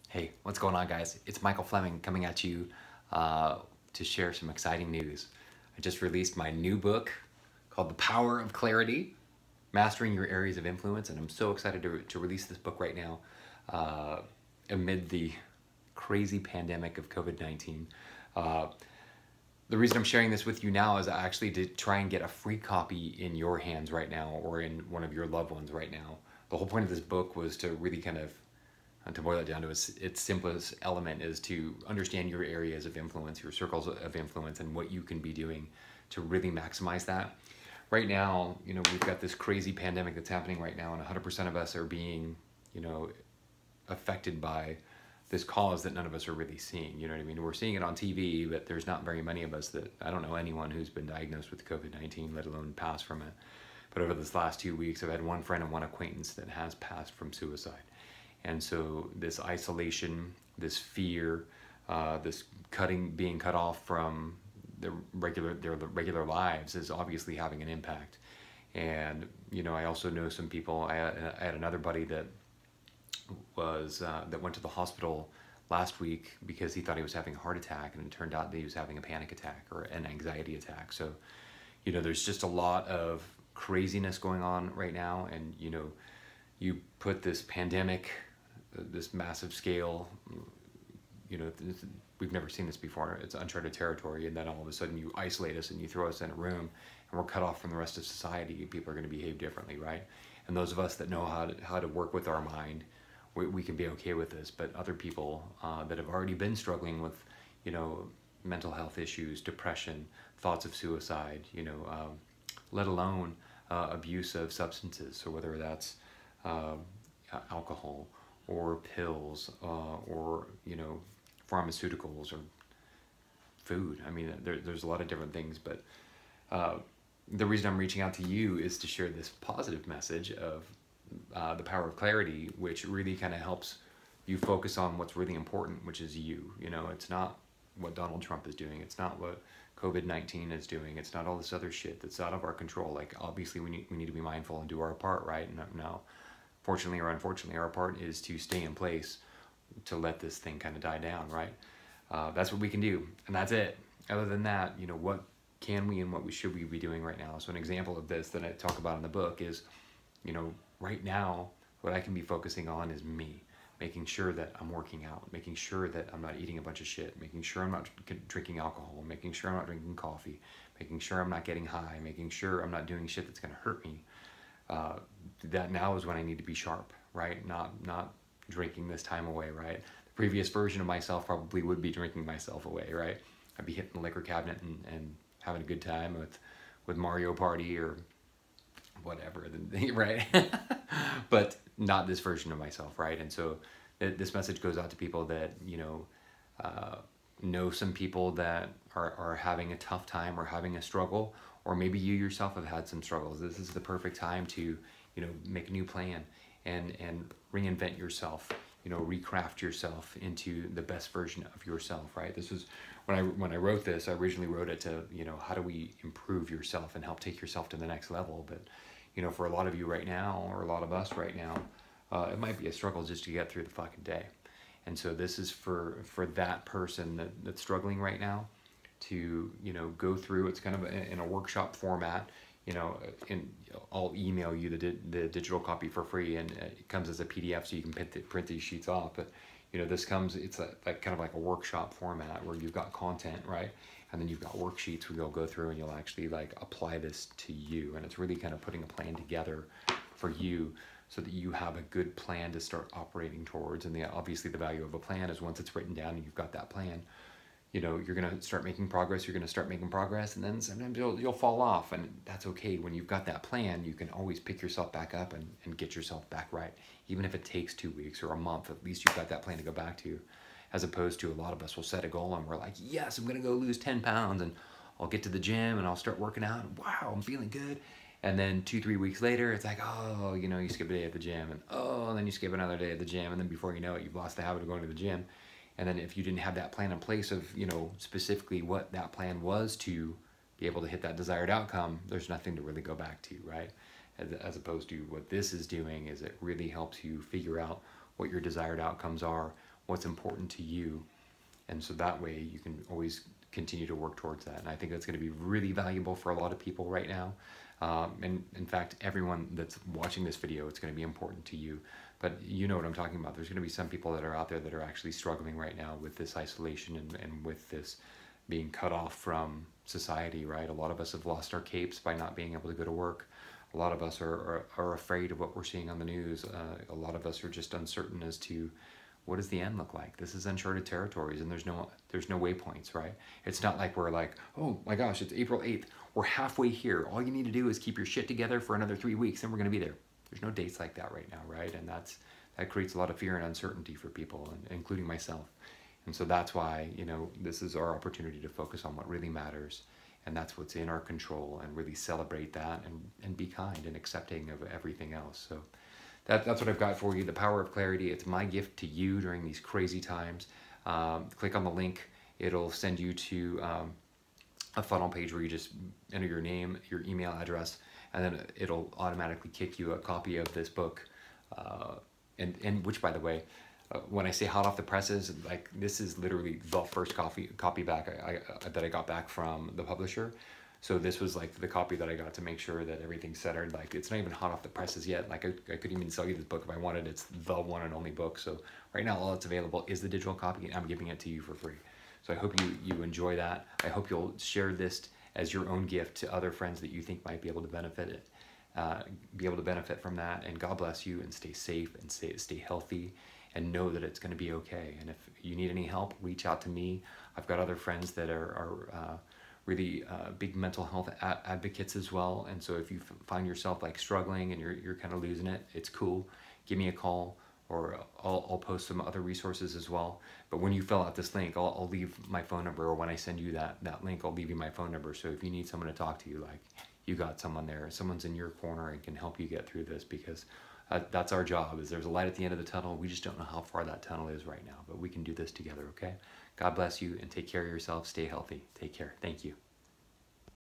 Hey, what's going on, guys? It's Michael Fleming coming at you to share some exciting news. I just released my new book called The Power of Clarity, Mastering Your Areas of Influence, and I'm so excited to release this book right now amid the crazy pandemic of COVID-19. The reason I'm sharing this with you now is I actually did try and get a free copy in your hands right now or in one of your loved ones right now. The whole point of this book was to really kind of to boil it down to its simplest element is to understand your areas of influence, your circles of influence, and what you can be doing to really maximize that. Right now, we've got this crazy pandemic that's happening right now, and 100% of us are being, affected by this cause that none of us are really seeing. You know what I mean? We're seeing it on TV, but there's not very many of us that, I don't know anyone who's been diagnosed with COVID-19, let alone passed from it. But over this last 2 weeks, I've had one friend and one acquaintance that has passed from suicide. And so this isolation, this fear, this being cut off from their regular lives is obviously having an impact. And I also know some people. I had another buddy that went to the hospital last week because he thought he was having a heart attack, and it turned out that he was having a panic attack or an anxiety attack. So there's just a lot of craziness going on right now, and you put this pandemic, this massive scale, we've never seen this before. It's uncharted territory, and then all of a sudden you isolate us and you throw us in a room and we're cut off from the rest of society. People are going to behave differently, right? And those of us that know how to work with our mind, we can be okay with this. But other people that have already been struggling with, mental health issues, depression, thoughts of suicide, let alone abuse of substances. So whether that's alcohol or pills or pharmaceuticals or food. I mean, there's a lot of different things, but the reason I'm reaching out to you is to share this positive message of the power of clarity, which really kind of helps you focus on what's really important, which is you. It's not what Donald Trump is doing. It's not what COVID-19 is doing. It's not all this other shit that's out of our control. Like, obviously we need to be mindful and do our part, right? Now, fortunately or unfortunately, our part is to stay in place to let this thing kind of die down, right? That's what we can do, and that's it. Other than that, what can we and what should we be doing right now? So an example of this that I talk about in the book is, right now, what I can be focusing on is me, making sure that I'm working out, making sure that I'm not eating a bunch of shit, making sure I'm not drinking alcohol, making sure I'm not drinking coffee, making sure I'm not getting high, making sure I'm not doing shit that's going to hurt me. That now is when I need to be sharp, right? Not drinking this time away, right? The previous version of myself probably would be drinking myself away, right? I'd be hitting the liquor cabinet and having a good time with Mario Party or whatever, right? But not this version of myself, right? And so this message goes out to people that know some people that are having a tough time or having a struggle, or maybe you yourself have had some struggles. This is the perfect time to make a new plan and reinvent yourself, recraft yourself into the best version of yourself, right? This was when I wrote this. I originally wrote it to how do we improve yourself and help take yourself to the next level. But for a lot of you right now, or a lot of us right now, it might be a struggle just to get through the fucking day. And so this is for that person that's struggling right now to go through. It's kind of in a workshop format. I'll email you the digital copy for free, and it comes as a PDF, so you can print these sheets off. But this comes, it's like kind of like a workshop format where you've got content, right? And then you've got worksheets where you'll go through and you'll actually like apply this to you. And it's really kind of putting a plan together for you so that you have a good plan to start operating towards. And obviously the value of a plan is once it's written down and you've got that plan, you're going to start making progress. You're going to start making progress, and then sometimes you'll fall off, and that's okay. When you've got that plan, you can always pick yourself back up and get yourself back right. Even if it takes 2 weeks or a month, at least you've got that plan to go back to, as opposed to a lot of us will set a goal and we're like, yes, I'm going to go lose 10 pounds and I'll get to the gym and I'll start working out. And wow, I'm feeling good. And then 2-3 weeks later, it's like, oh, you skip a day at the gym, and then you skip another day at the gym, and then before you know it, you've lost the habit of going to the gym. And then if you didn't have that plan in place of, specifically what that plan was to be able to hit that desired outcome, there's nothing to really go back to, right? As opposed to what this is doing is it really helps you figure out what your desired outcomes are, what's important to you. And so that way you can always continue to work towards that. And I think that's going to be really valuable for a lot of people right now. And in fact, everyone that's watching this video, it's going to be important to you. But you know what I'm talking about. There's going to be some people that are out there that are actually struggling right now with this isolation and with this being cut off from society, right? A lot of us have lost our capes by not being able to go to work. A lot of us are afraid of what we're seeing on the news. A lot of us are just uncertain as to what does the end look like. This is uncharted territories, and there's no waypoints, right? It's not like we're like, oh my gosh, it's April 8th. We're halfway here. All you need to do is keep your shit together for another 3 weeks, and we're going to be there. There's no dates like that right now, right? And that creates a lot of fear and uncertainty for people, including myself. And so that's why, you know, this is our opportunity to focus on what really matters, and that's what's in our control, and really celebrate that and be kind and accepting of everything else. So that's what I've got for you, the power of clarity. It's my gift to you during these crazy times. Click on the link. It'll send you to a funnel page where you just enter your name, your email address, and then it'll automatically kick you a copy of this book. And which, by the way, when I say hot off the presses, like, this is literally the first copy back that I got back from the publisher. So this was like the copy that I got to make sure that everything's centered. Like, it's not even hot off the presses yet. Like, I could even sell you this book if I wanted. It's the one and only book. So right now, all that's available is the digital copy, and I'm giving it to you for free. So I hope you enjoy that. I hope you'll share this as your own gift to other friends that you think might be able to benefit from that. And God bless you, and stay safe, and stay healthy, and know that it's going to be okay. And if you need any help, reach out to me. I've got other friends that are really big mental health advocates as well. And so if you find yourself like struggling and you're kind of losing it, it's cool. Give me a call, or I'll post some other resources as well. But when you fill out this link, I'll leave my phone number, or when I send you that link, I'll leave you my phone number. So if you need someone to talk to you, like, you got someone there, someone's in your corner and can help you get through this, because that's our job. Is there's a light at the end of the tunnel. We just don't know how far that tunnel is right now, but we can do this together, okay? God bless you, and take care of yourself. Stay healthy. Take care. Thank you.